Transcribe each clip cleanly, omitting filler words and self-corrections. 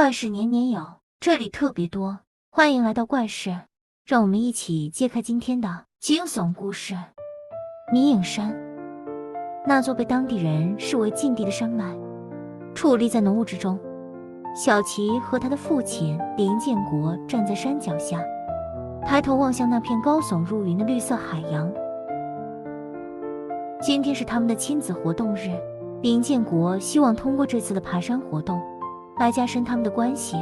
怪事年年有，这里特别多，欢迎来到怪事，让我们一起揭开今天的惊悚故事。迷影山，那座被当地人视为禁地的山脉，矗立在浓雾之中。小琪和他的父亲林建国站在山脚下，抬头望向那片高耸入云的绿色海洋。今天是他们的亲子活动日，林建国希望通过这次的爬山活动来加深他们的关系。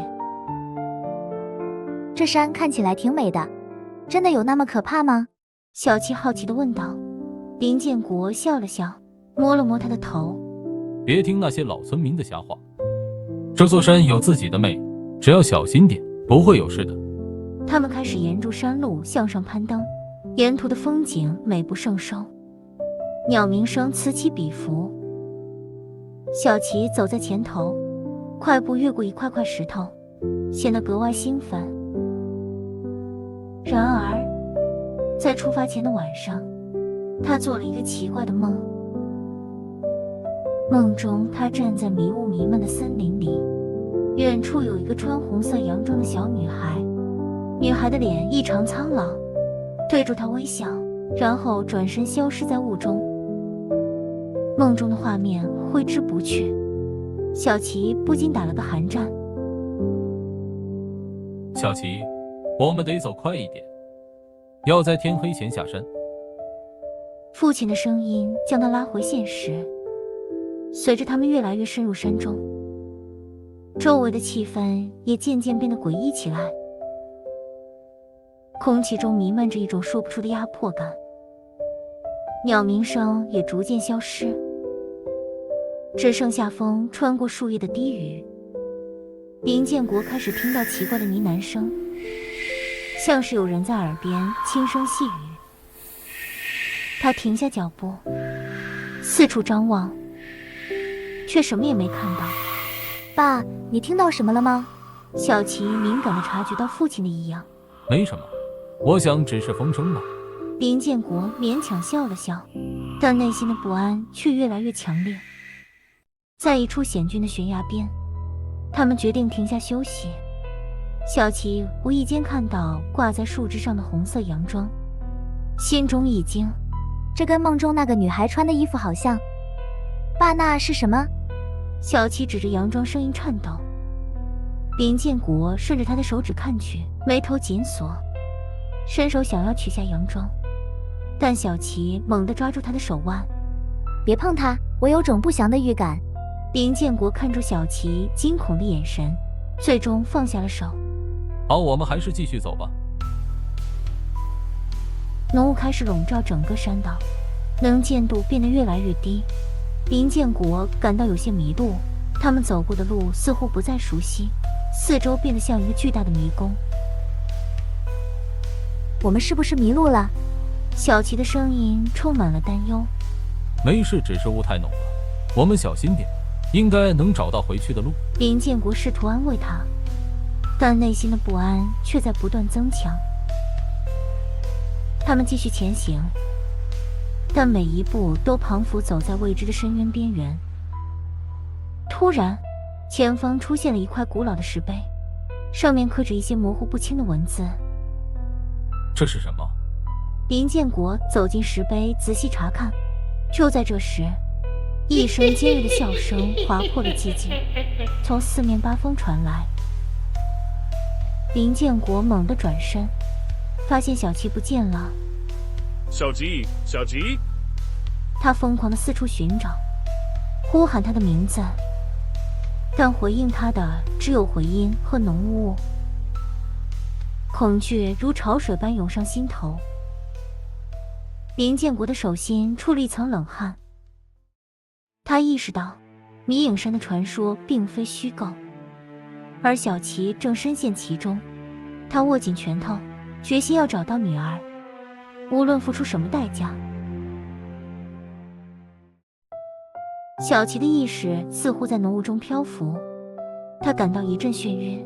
这山看起来挺美的，真的有那么可怕吗？小琪好奇地问道。林建国笑了笑，摸了摸他的头。别听那些老村民的瞎话，这座山有自己的美，只要小心点，不会有事的。他们开始沿着山路向上攀登，沿途的风景美不胜收，鸟鸣声此起彼伏。小琪走在前头，快步越过一块块石头，显得格外兴奋。然而，在出发前的晚上，他做了一个奇怪的梦。梦中，他站在迷雾弥漫的森林里，远处有一个穿红色洋装的小女孩，女孩的脸异常苍老，对着他微笑，然后转身消失在雾中。梦中的画面挥之不去，小琪不禁打了个寒战。小琪，我们得走快一点，要在天黑前下山。父亲的声音将他拉回现实。随着他们越来越深入山中，周围的气氛也渐渐变得诡异起来，空气中弥漫着一种说不出的压迫感，鸟鸣声也逐渐消失，只剩下风穿过树叶的低语。林建国开始听到奇怪的呢喃声，像是有人在耳边轻声细语。他停下脚步，四处张望，却什么也没看到。爸，你听到什么了吗？小琪敏感地察觉到父亲的异样。没什么，我想只是风声吧。林建国勉强笑了笑，但内心的不安却越来越强烈。在一处险峻的悬崖边，他们决定停下休息。小琪无意间看到挂在树枝上的红色洋装，心中一惊，这跟梦中那个女孩穿的衣服好像。爸，那是什么？小琪指着洋装，声音颤抖。林建国顺着他的手指看去，眉头紧锁，伸手想要取下洋装，但小琪猛地抓住他的手腕。别碰它，我有种不祥的预感。林建国看出小琪惊恐的眼神，最终放下了手。好，我们还是继续走吧。浓雾开始笼罩整个山道，能见度变得越来越低。林建国感到有些迷路，他们走过的路似乎不再熟悉，四周变得像一个巨大的迷宫。我们是不是迷路了？小琪的声音充满了担忧。没事，只是雾太浓了，我们小心点，应该能找到回去的路。林建国试图安慰他，但内心的不安却在不断增强。他们继续前行，但每一步都彷佛走在未知的深渊边缘。突然，前方出现了一块古老的石碑，上面刻着一些模糊不清的文字。这是什么？林建国走进石碑，仔细查看。就在这时，一声尖锐的笑声划破了寂静，从四面八方传来。林建国猛地转身，发现小琪不见了。小吉，小吉！他疯狂地四处寻找，呼喊他的名字，但回应他的只有回音和浓雾。恐惧如潮水般涌上心头。林建国的手心出了一层冷汗。他意识到，迷影山的传说并非虚构，而小琪正深陷其中。他握紧拳头，决心要找到女儿，无论付出什么代价。小琪的意识似乎在浓雾中漂浮，他感到一阵眩晕，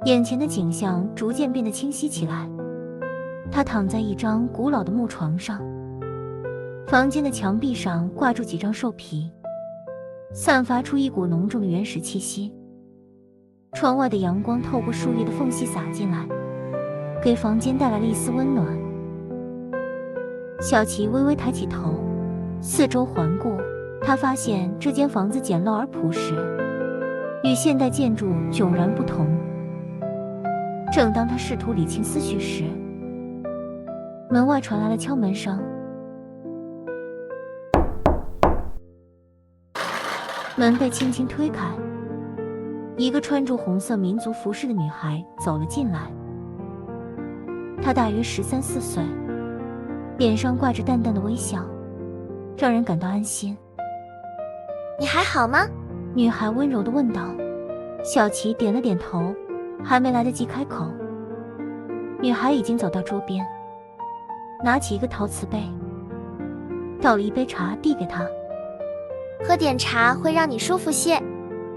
眼前的景象逐渐变得清晰起来。他躺在一张古老的木床上，房间的墙壁上挂住几张兽皮，散发出一股浓重的原始气息。窗外的阳光透过树叶的缝隙洒进来，给房间带来了一丝温暖。小琪微微抬起头，四周环顾，她发现这间房子简陋而朴实，与现代建筑迥然不同。正当她试图理清思绪时，门外传来了敲门声。门被轻轻推开，一个穿着红色民族服饰的女孩走了进来。她大约13、14岁，脸上挂着淡淡的微笑，让人感到安心。你还好吗？女孩温柔地问道。小琪点了点头，还没来得及开口，女孩已经走到桌边，拿起一个陶瓷杯，倒了一杯茶递给她。喝点茶会让你舒服些。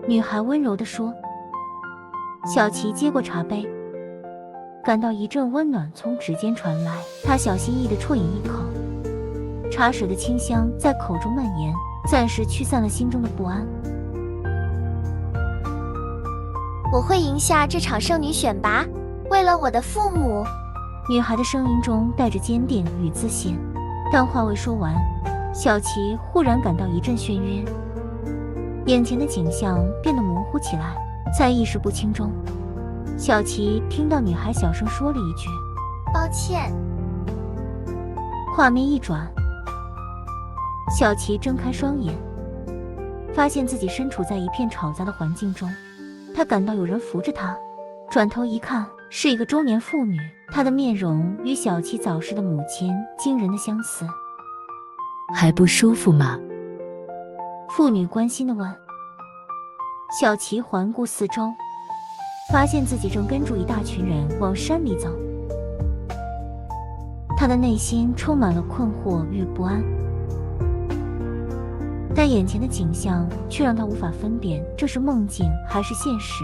女孩温柔地说。小琪接过茶杯，感到一阵温暖从指尖传来，她小心翼翼地啜饮一口，茶水的清香在口中蔓延，暂时驱散了心中的不安。我会赢下这场圣女选拔，为了我的父母。女孩的声音中带着坚定与自信，但话未说完，小琪忽然感到一阵眩晕，眼前的景象变得模糊起来。在意识不清中，小琪听到女孩小声说了一句：“抱歉。”画面一转，小琪睁开双眼，发现自己身处在一片吵杂的环境中。她感到有人扶着她，转头一看，是一个中年妇女。她的面容与小琪早逝的母亲惊人的相似。还不舒服吗？妇女关心地问。小琪环顾四周，发现自己正跟住一大群人往山里走。他的内心充满了困惑与不安，但眼前的景象却让他无法分辨这是梦境还是现实。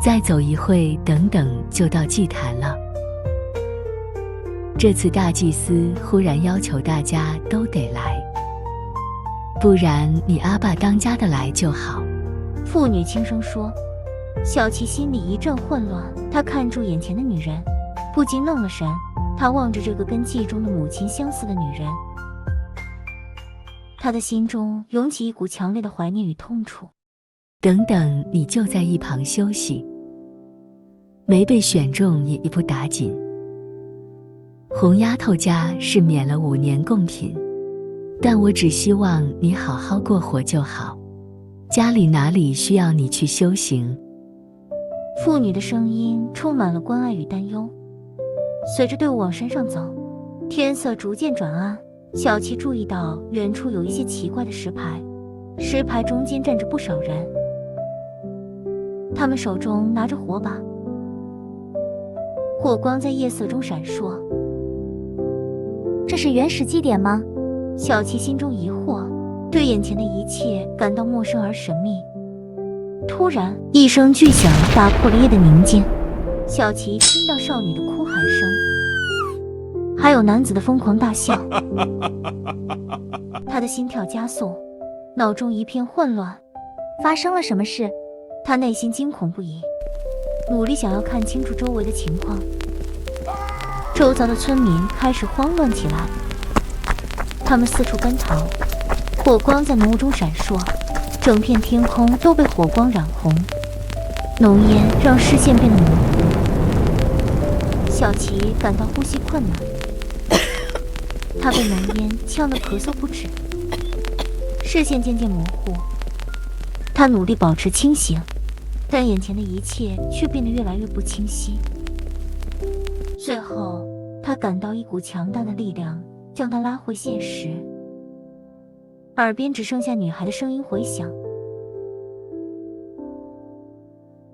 再走一会，等等就到祭坛了。这次大祭司忽然要求大家都得来，不然你阿爸当家的来就好。妇女轻声说。小琪心里一阵混乱，她看住眼前的女人，不禁愣了神。她望着这个跟记忆中的母亲相似的女人，她的心中涌起一股强烈的怀念与痛楚。等等，你就在一旁休息，没被选中也不打紧。红丫头家是免了5年贡品，但我只希望你好好过活就好，家里哪里需要你去修行。妇女的声音充满了关爱与担忧。随着队伍往山上走，天色逐渐转暗，小琪注意到远处有一些奇怪的石牌，石牌中间站着不少人，他们手中拿着火把，火光在夜色中闪烁。这是原始祭典吗？小琪心中疑惑，对眼前的一切感到陌生而神秘。突然，一声巨响打破了夜的宁静。小琪听到少女的哭喊声，还有男子的疯狂大笑。他的心跳加速，脑中一片混乱。发生了什么事？他内心惊恐不已，努力想要看清楚周围的情况。周遭的村民开始慌乱起来，他们四处奔逃，火光在浓雾中闪烁，整片天空都被火光染红，浓烟让视线变得模糊。小琪感到呼吸困难，他被浓烟呛得咳嗽不止，视线渐渐模糊。他努力保持清醒，但眼前的一切却变得越来越不清晰。最后，他感到一股强大的力量将他拉回现实，耳边只剩下女孩的声音回响：“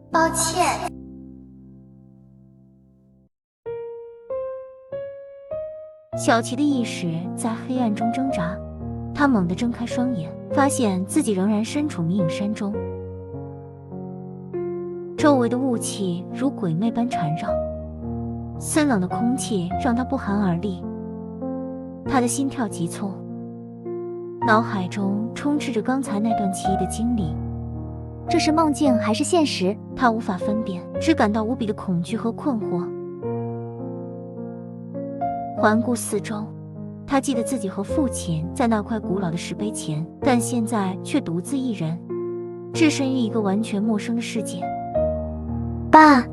抱歉。”小琪的意识在黑暗中挣扎，他猛地睁开双眼，发现自己仍然身处迷影山中，周围的雾气如鬼魅般缠绕，森冷的空气让他不寒而栗。他的心跳急促，脑海中充斥着刚才那段奇异的经历。这是梦境还是现实？他无法分辨，只感到无比的恐惧和困惑。环顾四周，他记得自己和父亲在那块古老的石碑前，但现在却独自一人，置身于一个完全陌生的世界。爸！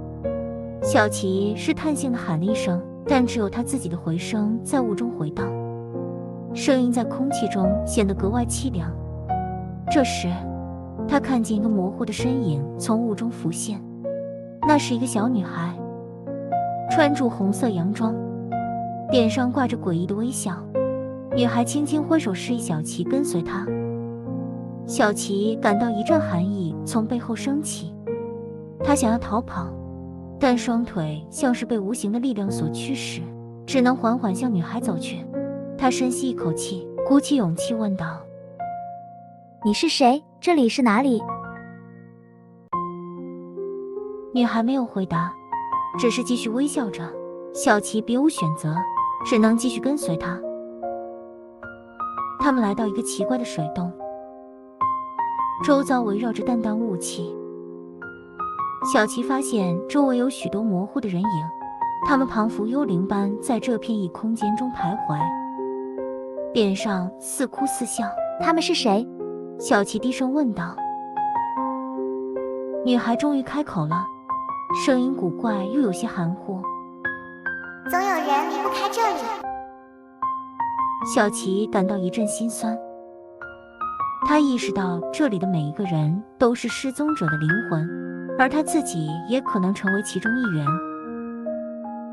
小琪试探性地喊了一声，但只有他自己的回声在雾中回荡，声音在空气中显得格外凄凉。这时，他看见一个模糊的身影从雾中浮现，那是一个小女孩，穿着红色洋装，脸上挂着诡异的微笑。女孩轻轻挥手示意小琪跟随她。小琪感到一阵寒意从背后升起，他想要逃跑，但双腿像是被无形的力量所驱使，只能缓缓向女孩走去。他深吸一口气，鼓起勇气问道：“你是谁？这里是哪里？”女孩没有回答，只是继续微笑着。小琪别无选择，只能继续跟随她。他们来到一个奇怪的水洞，周遭围绕着淡淡雾气。小琪发现周围有许多模糊的人影，他们仿佛幽灵般在这片异空间中徘徊，脸上似哭似笑。他们是谁？小琪低声问道。女孩终于开口了，声音古怪又有些含糊：“总有人离不开这里。”小琪感到一阵心酸，他意识到这里的每一个人都是失踪者的灵魂，而他自己也可能成为其中一员。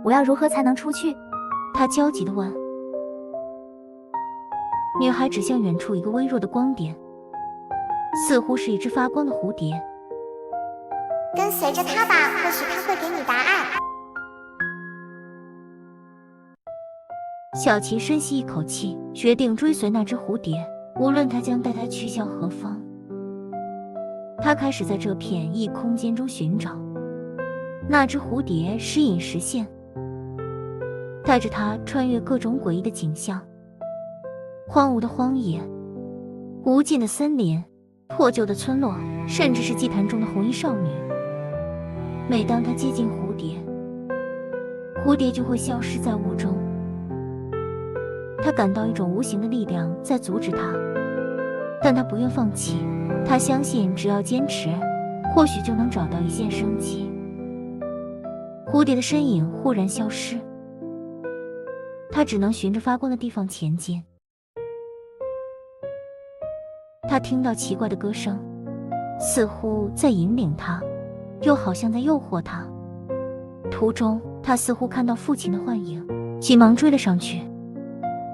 我要如何才能出去？他焦急地问。女孩指向远处一个微弱的光点，似乎是一只发光的蝴蝶。跟随着他吧，或许他会给你答案。小琪深吸一口气，决定追随那只蝴蝶，无论它将带他去向何方。他开始在这片异空间中寻找，那只蝴蝶时隐时现，带着他穿越各种诡异的景象：荒芜的荒野，无尽的森林，破旧的村落，甚至是祭坛中的红衣少女。每当他接近蝴蝶，蝴蝶就会消失在雾中。他感到一种无形的力量在阻止他，但他不愿放弃。他相信只要坚持，或许就能找到一线生机。蝴蝶的身影忽然消失，他只能循着发光的地方前进。他听到奇怪的歌声，似乎在引领他，又好像在诱惑他。途中，他似乎看到父亲的幻影，急忙追了上去，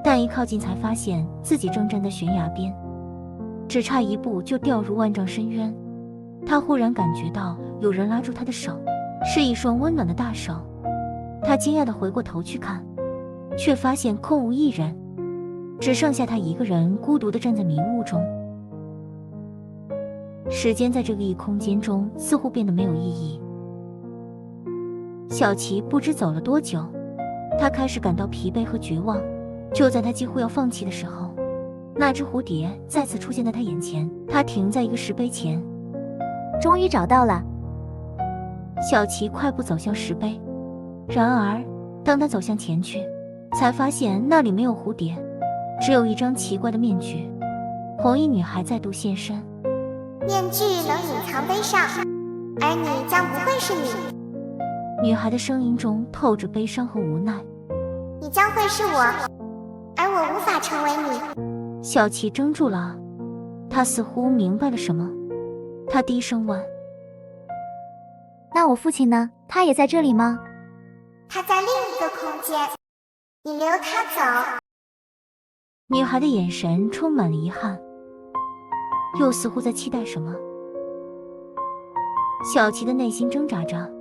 但一靠近才发现自己正站在悬崖边，只差一步就掉入万丈深渊。他忽然感觉到有人拉住他的手，是一双温暖的大手。他惊讶地回过头去看，却发现空无一人，只剩下他一个人孤独地站在迷雾中。时间在这个异空间中似乎变得没有意义。小琪不知走了多久，他开始感到疲惫和绝望。就在他几乎要放弃的时候，那只蝴蝶再次出现在他眼前。他停在一个石碑前。终于找到了。小琪快步走向石碑，然而当他走向前去，才发现那里没有蝴蝶，只有一张奇怪的面具。红衣女孩再度现身。面具能隐藏悲伤，而你将不会是你。女孩的声音中透着悲伤和无奈。你将会是我，而我无法成为你。小琪怔住了，他似乎明白了什么。他低声问：那我父亲呢？他也在这里吗？他在另一个空间，你留他走。女孩的眼神充满了遗憾，又似乎在期待什么。小琪的内心挣扎着，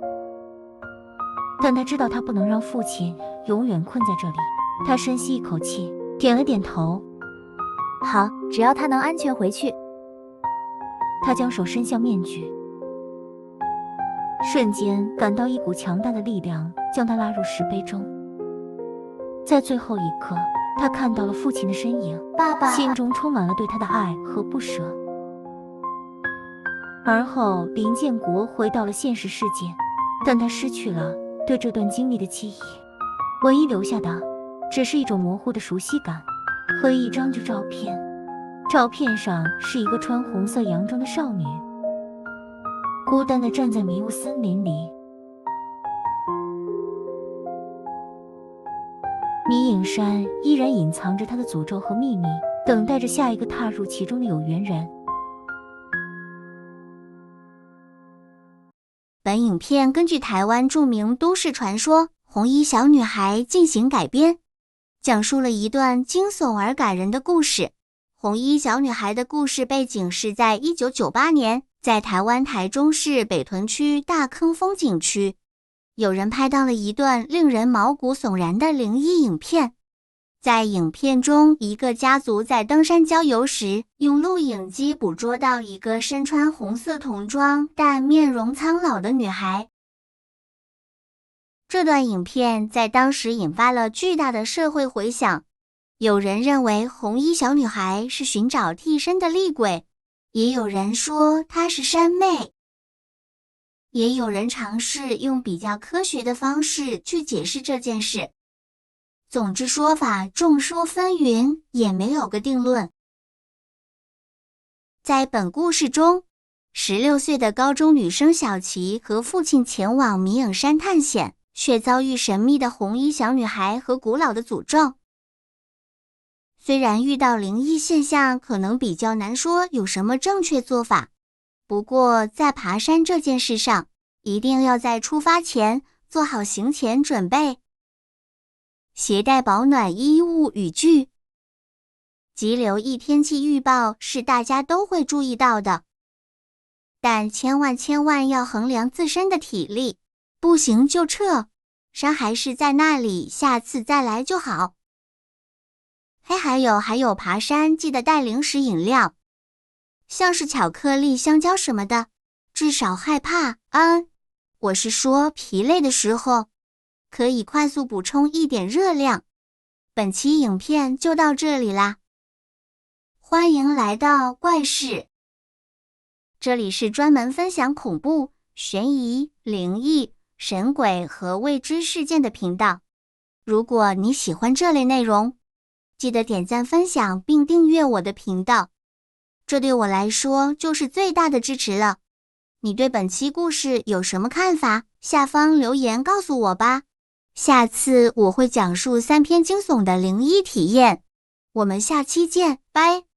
但他知道他不能让父亲永远困在这里。他深吸一口气，点了点头。好，只要他能安全回去。他将手伸向面具，瞬间感到一股强大的力量将他拉入石碑中。在最后一刻，他看到了父亲的身影，爸爸，心中充满了对他的爱和不舍。而后，林建国回到了现实世界，但他失去了对这段经历的记忆，唯一留下的只是一种模糊的熟悉感和一张旧照片。照片上是一个穿红色洋装的少女，孤单地站在迷雾森林里。迷影山依然隐藏着它的诅咒和秘密，等待着下一个踏入其中的有缘人。本影片根据台湾著名都市传说《红衣小女孩》进行改编，讲述了一段惊悚而感人的故事。红衣小女孩的故事背景是在1998年，在台湾台中市北屯区大坑风景区，有人拍到了一段令人毛骨悚然的灵异影片。在影片中，一个家族在登山郊游时，用录影机捕捉到一个身穿红色童装但面容苍老的女孩。这段影片在当时引发了巨大的社会回响。有人认为红衣小女孩是寻找替身的厉鬼，也有人说她是山魅，也有人尝试用比较科学的方式去解释这件事。总之说法众说纷纭，也没有个定论。在本故事中，16岁的高中女生小琪和父亲前往迷影山探险，却遭遇神秘的红衣小女孩和古老的诅咒。虽然遇到灵异现象可能比较难说有什么正确做法，不过在爬山这件事上，一定要在出发前做好行前准备，携带保暖衣物雨具。急流异天气预报是大家都会注意到的，但千万要衡量自身的体力，不行就撤，山还是在那里，下次再来就好。还有爬山记得带零食饮料，像是巧克力、香蕉什么的，至少害怕我是说疲累的时候，可以快速补充一点热量。本期影片就到这里啦，欢迎来到怪事，这里是专门分享恐怖、悬疑、灵异、神鬼和未知事件的频道。如果你喜欢这类内容，记得点赞分享并订阅我的频道，这对我来说就是最大的支持了。你对本期故事有什么看法？下方留言告诉我吧。下次我会讲述3篇惊悚的灵异体验，我们下期见，拜。